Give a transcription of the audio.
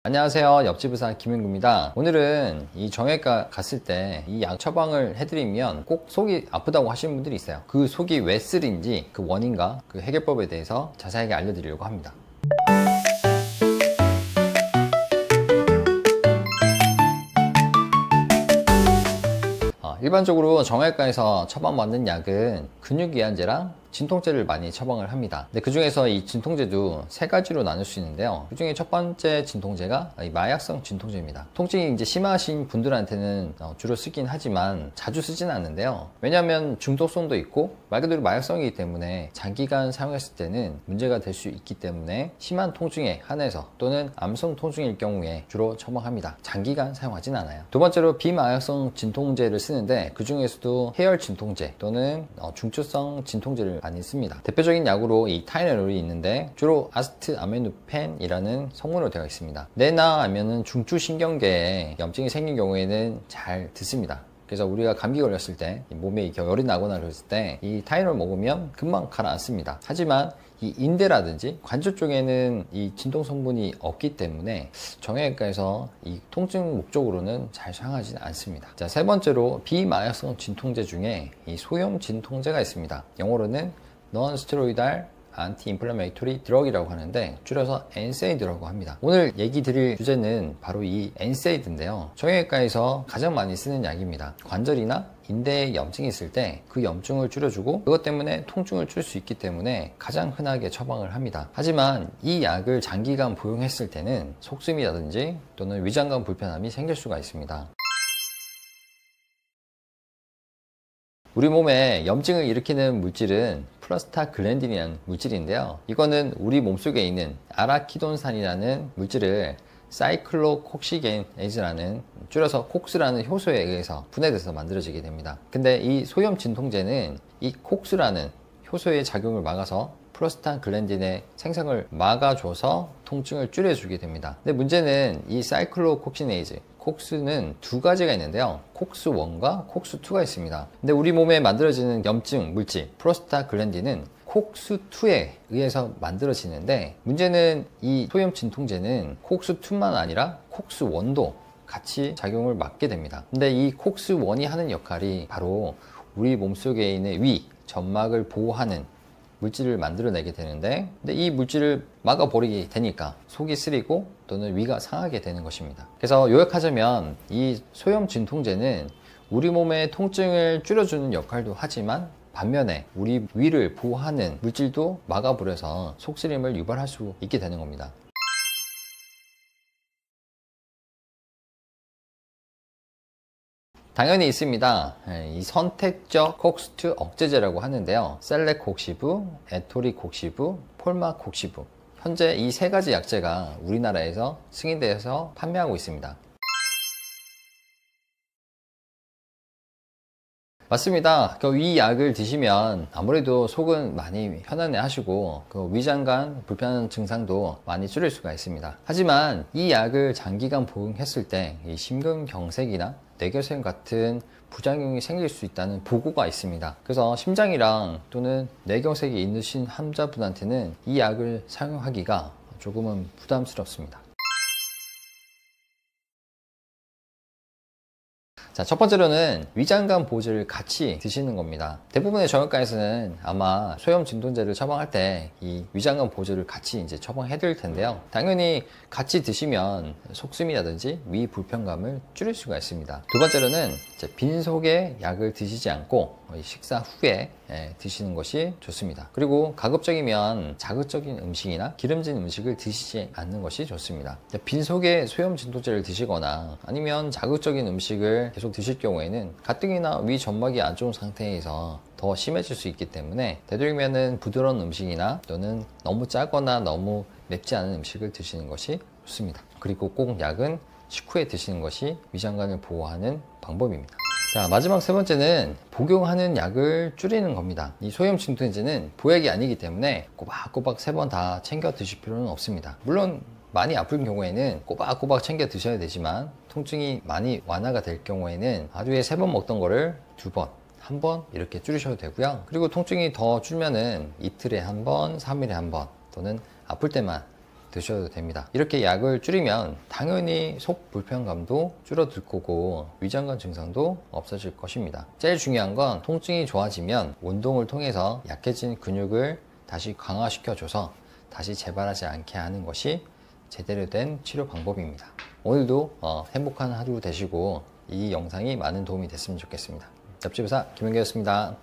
안녕하세요. 옆집 의사 김윤구입니다. 오늘은 이 정형외과 갔을 때 이 약 처방을 해드리면 꼭 속이 아프다고 하시는 분들이 있어요. 그 속이 왜 쓰린지 그 원인과 그 해결법에 대해서 자세하게 알려드리려고 합니다. 일반적으로 정형외과에서 처방받는 약은 근육이완제랑 진통제를 많이 처방을 합니다. 근데 그 중에서 이 진통제도 세 가지로 나눌 수 있는데요. 그 중에 첫 번째 진통제가 마약성 진통제입니다. 통증이 이제 심하신 분들한테는 주로 쓰긴 하지만 자주 쓰지는 않는데요. 왜냐하면 중독성도 있고 말 그대로 마약성이기 때문에 장기간 사용했을 때는 문제가 될 수 있기 때문에 심한 통증에 한해서 또는 암성 통증일 경우에 주로 처방합니다. 장기간 사용하진 않아요. 두 번째로 비마약성 진통제를 쓰는데 그 중에서도 해열 진통제 또는 중추성 진통제를 많이 씁니다. 대표적인 약으로 이 타이레놀이 있는데 주로 아스트아메누펜이라는 성분으로 되어 있습니다. 뇌나 아니면은 중추신경계에 염증이 생긴 경우에는 잘 듣습니다. 그래서 우리가 감기 걸렸을 때 몸에 열이 나거나 그랬을 때 이 타이레놀 먹으면 금방 가라앉습니다. 하지만 이 인대라든지 관절 쪽에는 이 진통 성분이 없기 때문에 정형외과에서 이 통증 목적으로는 잘 사용하지 않습니다. 자, 세 번째로 비마약성 진통제 중에 이 소염 진통제가 있습니다. 영어로는 Non-steroidal 안티인플라메이토리 드럭이라고 하는데 줄여서 NSAID라고 합니다. 오늘 얘기 드릴 주제는 바로 이 NSAID인데요. 정형외과에서 가장 많이 쓰는 약입니다. 관절이나 인대에 염증이 있을 때 그 염증을 줄여주고 그것 때문에 통증을 줄 수 있기 때문에 가장 흔하게 처방을 합니다. 하지만 이 약을 장기간 복용했을 때는 속쓰림이라든지 또는 위장관 불편함이 생길 수가 있습니다. 우리 몸에 염증을 일으키는 물질은 프로스타글랜딘이라는 물질인데요. 이거는 우리 몸속에 있는 아라키돈산이라는 물질을 사이클로콕시게네이즈라는 줄여서 콕스라는 효소에 의해서 분해돼서 만들어지게 됩니다. 근데 이 소염 진통제는 이 콕스라는 효소의 작용을 막아서 프로스타글랜딘의 생성을 막아줘서 통증을 줄여주게 됩니다. 근데 문제는 이 사이클로콕시네이즈 콕스는 두 가지가 있는데요. 콕스1과 콕스2가 있습니다. 근데 우리 몸에 만들어지는 염증 물질 프로스타글랜딘은 콕스2에 의해서 만들어지는데 문제는 이 소염 진통제는 콕스2만 아니라 콕스1도 같이 작용을 막게 됩니다. 근데 이 콕스1이 하는 역할이 바로 우리 몸속에 있는 위, 점막을 보호하는 물질을 만들어내게 되는데 근데 이 물질을 막아버리게 되니까 속이 쓰리고 또는 위가 상하게 되는 것입니다. 그래서 요약하자면 이 소염 진통제는 우리 몸의 통증을 줄여주는 역할도 하지만 반면에 우리 위를 보호하는 물질도 막아버려서 속쓰림을 유발할 수 있게 되는 겁니다. 당연히 있습니다. 이 선택적 콕스2 억제제라고 하는데요. 셀렉콕시브, 에토리콕시브, 폴마콕시브 현재 이 세 가지 약제가 우리나라에서 승인되어서 판매하고 있습니다. 맞습니다. 이 약을 드시면 아무래도 속은 많이 편안해 하시고 위장관 불편 증상도 많이 줄일 수가 있습니다. 하지만 이 약을 장기간 복용했을 때 이 심근경색이나 뇌경색 같은 부작용이 생길 수 있다는 보고가 있습니다. 그래서 심장이랑 또는 뇌경색이 있으신 환자분한테는 이 약을 사용하기가 조금은 부담스럽습니다. 자, 첫 번째로는 위장관 보호제를 같이 드시는 겁니다. 대부분의 정형외과에서는 아마 소염 진통제를 처방할 때 이 위장관 보호제를 같이 이제 처방해 드릴 텐데요. 당연히 같이 드시면 속쓰림이라든지 위 불편감을 줄일 수가 있습니다. 두 번째로는 빈속에 약을 드시지 않고 식사 후에 드시는 것이 좋습니다. 그리고 가급적이면 자극적인 음식이나 기름진 음식을 드시지 않는 것이 좋습니다. 빈속에 소염 진통제를 드시거나 아니면 자극적인 음식을 계속 드실 경우에는 가뜩이나 위 점막이 안 좋은 상태에서 더 심해질 수 있기 때문에 되도록이면 부드러운 음식이나 또는 너무 짜거나 너무 맵지 않은 음식을 드시는 것이 좋습니다. 그리고 꼭 약은 식후에 드시는 것이 위장관을 보호하는 방법입니다. 자, 마지막 세 번째는 복용하는 약을 줄이는 겁니다. 이 소염 진통제는 보약이 아니기 때문에 꼬박꼬박 세 번 다 챙겨 드실 필요는 없습니다. 물론 많이 아픈 경우에는 꼬박꼬박 챙겨 드셔야 되지만 통증이 많이 완화가 될 경우에는 하루에 3번 먹던 거를 2번, 1번 이렇게 줄이셔도 되고요. 그리고 통증이 더 줄면은 이틀에 1번, 3일에 1번 또는 아플 때만 드셔도 됩니다. 이렇게 약을 줄이면 당연히 속 불편감도 줄어들 거고 위장관 증상도 없어질 것입니다. 제일 중요한 건 통증이 좋아지면 운동을 통해서 약해진 근육을 다시 강화시켜줘서 다시 재발하지 않게 하는 것이 제대로 된 치료 방법입니다. 오늘도 행복한 하루 되시고 이 영상이 많은 도움이 됐으면 좋겠습니다. 옆집 의사 김은규였습니다.